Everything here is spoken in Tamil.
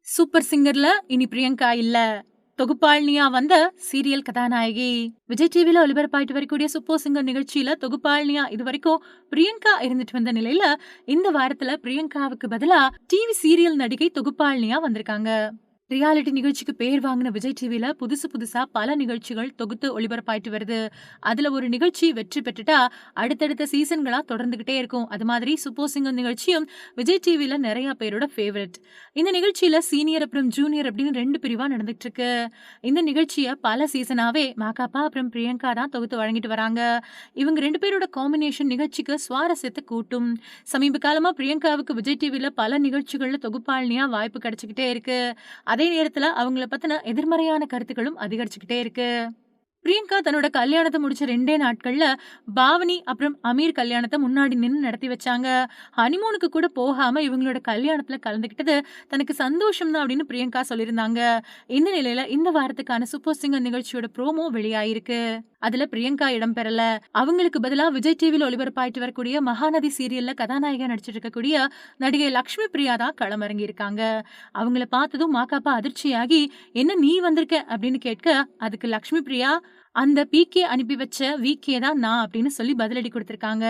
சூப்பர் சிங்கர்ல இனி பிரியங்கா இல்ல. தொகுப்பாளினியா வந்த சீரியல் கதாநாயகி. விஜய் டிவில ஒளிபரப்பாயிட்டு வரக்கூடிய சூப்பர் சிங்கர் நிகழ்ச்சியில தொகுப்பாளினியா இதுவரைக்கும் பிரியங்கா இருந்துட்டு வந்த நிலையில, இந்த வாரத்துல பிரியங்காவுக்கு பதிலா டிவி சீரியல் நடிகை தொகுப்பாளினியா வந்திருக்காங்க. ரியாலிட்டி நிகழ்ச்சிக்கு பேர் வாங்கின விஜய் டிவில புதுசு புதுசா பல நிகழ்ச்சிகள் தொகுத்து ஒளிபரப்பாயிட்டு வருது. அதுல ஒரு நிகழ்ச்சி வெற்றி பெற்றுட்டா அடுத்தடுத்த சீசன்களா தொடர்ந்துகிட்டே இருக்கும். அது மாதிரி சூப்பர் சிங்கர் நிகழ்ச்சியும் விஜய் டிவில நிறைய பேரோட ஃபேவரட். இந்த நிகழ்ச்சியில சீனியர் அப்புறம் ஜூனியர் அப்படின்னு 2 பிரிவா நடந்துட்டு இருக்கு. இந்த நிகழ்ச்சிய பல சீசனாவே மாகாபா அப்புறம் பிரியங்கா தான் தொகுத்து வழங்கிட்டு வராங்க. இவங்க 2 பேரோட காம்பினேஷன் நிகழ்ச்சிக்கு சுவாரஸ்யத்தை கூட்டும். சமீப காலமா பிரியங்காவுக்கு விஜய் டிவில பல நிகழ்ச்சிகள்ல தொகுப்பாளினியா வாய்ப்பு கிடைச்சுக்கிட்டே இருக்கு. அதே நேரத்துல அவங்கள பத்தின எதிர்மறையான கருத்துக்களும் அதிகரிச்சுக்கிட்டே இருக்கு. பிரியங்கா தன்னோட கல்யாணத்த முடிச்ச 2டே நாட்கள்ல பாவனி அப்புறம் அமீர் கல்யாணத்த முன்னாடி நின்னு நடத்தி வச்சாங்க. ஹனிமூனுக்கு கூட போகாம இவங்களோட கல்யாணத்துல கலந்துக்கிட்டது தனக்கு சந்தோஷம் தான் அப்படின்னு பிரியங்கா சொல்லியிருந்தாங்க. இந்த நிலையில இந்த வாரத்துக்கான சூப்பர் சிங்கர் நிகழ்ச்சியோட ப்ரோமோ வெளியாயிருக்கு. அதுல பிரியங்கா இடம் பெறல. அவங்களுக்கு பதிலா விஜய் டிவில ஒளிபரப்பாயிட்டு வரக்கூடிய மகாநதி சீரியல்ல கதாநாயகா நடிச்சிட்டு இருக்கக்கூடிய நடிகை லக்ஷ்மி பிரியா தான் களமிறங்கி இருக்காங்க. அவங்கள பார்த்ததும் மாகாபா அதிர்ச்சியாகி, "என்ன நீ வந்திருக்க?" அப்படின்னு கேட்க, அதுக்கு லக்ஷ்மி பிரியா, "அந்த பிகே அனுப்பி வச்ச விகே தான் நான்" அப்படின்னு சொல்லி பதிலடி குடுத்திருக்காங்க.